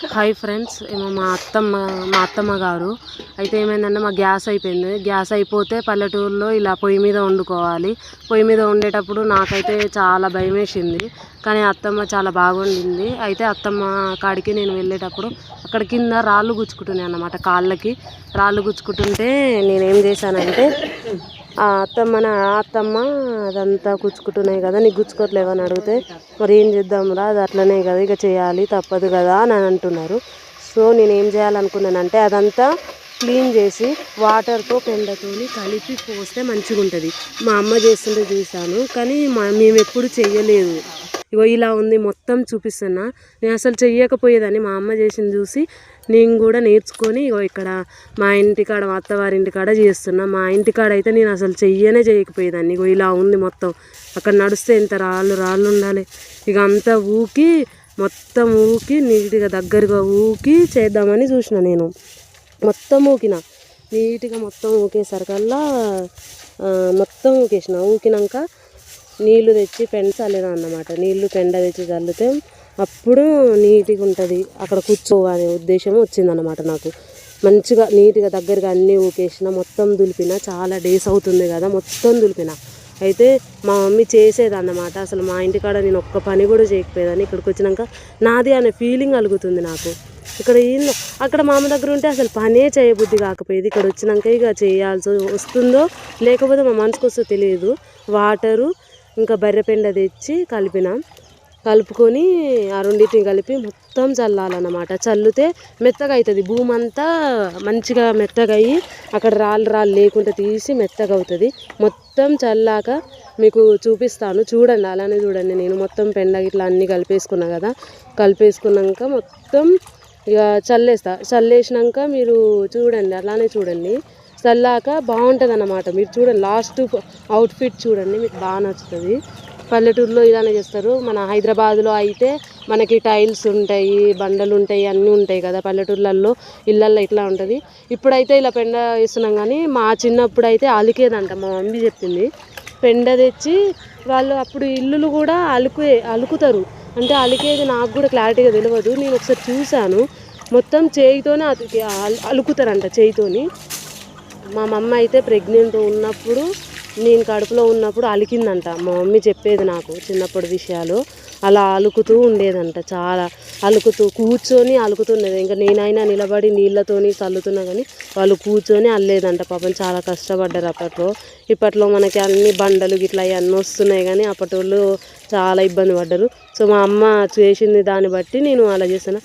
Hi friends, ఏమో మా అత్తమ్మ గారు అయితే ఏమైందంటే మా గ్యాస్ అయిపోయింది. గ్యాస్ అయిపోతే పల్లెటూరులో ఇలా పొయ్యి మీద వండుకోవాలి. పొయ్యి మీద వండేటప్పుడు నాకైతే చాలా భయం వేసింది, కానీ అత్తమ్మ చాలా బాగుండింది. అయితే అత్తమ్మ కాడికి నేను వెళ్ళేటప్పుడు అక్కడ కింద రాళ్ళు గుచ్చుకుంటున్నాయి అన్నమాట. కాళ్ళకి రాళ్ళు గుచ్చుకుంటుంటే నేనేం చేశానంటే అత్తమ్మ అదంతా గుచ్చుకుంటున్నాయి కదా, నీకు గుచ్చుకోవట్లేవని అడిగితే, మరి ఏం చేద్దాంరా, అది అట్లనే కదా, ఇక చేయాలి తప్పదు కదా అని అంటున్నారు. సో నేను ఏం చేయాలనుకున్నానంటే అదంతా క్లీన్ చేసి వాటర్తో పెండతోని కలిపి పోస్తే మంచిగా ఉంటుంది. మా అమ్మ చేస్తుంటే చూశాను, కానీ మేము ఎప్పుడు చెయ్యలేదు. ఇగో ఇలా ఉంది, మొత్తం చూపిస్తున్నా. నేను అసలు చెయ్యకపోయేదాన్ని, మా అమ్మ చేసింది చూసి నేను కూడా నేర్చుకొని ఇగో ఇక్కడ మా ఇంటికాడ, మా అత్తవారి ఇంటికాడ చేస్తున్నా. మా ఇంటికాడ అయితే నేను అసలు చేయకపోయేదాన్ని. ఇగో ఇలా ఉంది మొత్తం. అక్కడ నడిస్తే ఎంత రాళ్ళు ఉండాలి. ఇక అంతా మొత్తం ఊకి నీట్గా దగ్గరగా చేద్దామని చూసిన. నేను మొత్తం ఊకిన, నీట్గా మొత్తం ఊకేసరికల్లా మొత్తం ఊకినాక నీళ్ళు తెచ్చి పెండ చల్లినా అన్నమాట. నీళ్ళు పెండ తెచ్చి చల్లితే అప్పుడు నీట్గా ఉంటుంది, అక్కడ కూర్చోవాలనే ఉద్దేశం వచ్చిందన్నమాట నాకు. మంచిగా నీట్గా దగ్గరగా అన్నీ ఊకేసిన, మొత్తం దులిపిన. చాలా డేస్ అవుతుంది కదా, మొత్తం దులిపిన. అయితే మా మమ్మీ చేసేదన్నమాట. అసలు మా ఇంటికాడ నేను ఒక్క పని కూడా చేయకపోయేదాన్ని. ఇక్కడికి వచ్చినాక నాది అనే ఫీలింగ్ కలుగుతుంది నాకు. అక్కడ మా అమ్మ దగ్గర ఉంటే అసలు పనే చేయబుద్ధి కాకపోయేది. ఇక్కడ వచ్చినాక ఇక చేయాల్సి వస్తుందో లేకపోతే మా మనసుకు వస్తుందో తెలియదు. వాటరు ఇంకా బర్రెపెండ తెచ్చి కలుపుకొని ఆ రెండింటిని కలిపి మొత్తం చల్లాలన్నమాట. చల్లితే మెత్తగా అవుతుంది, భూమి అంతా మంచిగా మెత్తగా అయ్యి అక్కడ రాళ్ళు లేకుండా తీసి మెత్తగా అవుతుంది. మొత్తం చల్లాక మీకు చూపిస్తాను, చూడండి, అలానే చూడండి. నేను మొత్తం పెండ ఇట్లా అన్నీ కలిపేసుకున్నా కదా, కలిపేసుకున్నాక మొత్తం ఇక చల్లేసినాక మీరు చూడండి, అలానే చూడండి. చల్లాక బాగుంటుంది అన్నమాట. మీరు చూడండి, లాస్ట్ అవుట్ఫిట్ చూడండి, మీకు బాగా నచ్చుతుంది. పల్లెటూరులో ఇలానే చేస్తారు. మన హైదరాబాద్లో అయితే మనకి టైల్స్ ఉంటాయి, బండలు ఉంటాయి, అన్నీ ఉంటాయి కదా. పల్లెటూర్లలో ఇళ్ళల్లో ఇట్లా ఉంటుంది. ఇప్పుడైతే ఇలా పెండ వేస్తున్నాం, కానీ మా చిన్నప్పుడు అయితే అలికేదంట. మా మమ్మీ చెప్పింది, పెండ తెచ్చి వాళ్ళు అప్పుడు ఇల్లులు కూడా అలుకుతారు. అంటే అలికేది నాకు కూడా క్లారిటీగా తెలియదు. నేను ఒకసారి చూశాను, మొత్తం చేయితోనే అలుకుతారంట, చేయితోని. మా మమ్మ అయితే ప్రెగ్నెంట్ ఉన్నప్పుడు, నేను కడుపులో ఉన్నప్పుడు అలికిందంట. మా మమ్మీ చెప్పేది నాకు చిన్నప్పటి విషయాలు. అలా అలుకుతూ ఉండేదంట, చాలా కూర్చొని అలుకుతుండేది. ఇంకా నేనైనా నిలబడి నీళ్ళతోని చల్లుతున్నా, కానీ వాళ్ళు కూర్చొని అల్లేదంట. పాపం చాలా కష్టపడ్డారు అప్పట్లో. ఇప్పట్లో మనకి అన్ని బండలు గిట్లా అన్నీ వస్తున్నాయి, కానీ అప్పటి వాళ్ళు చాలా ఇబ్బంది పడ్డారు. సో మా అమ్మ చేసింది దాన్ని బట్టి నేను అలా చేస్తాను.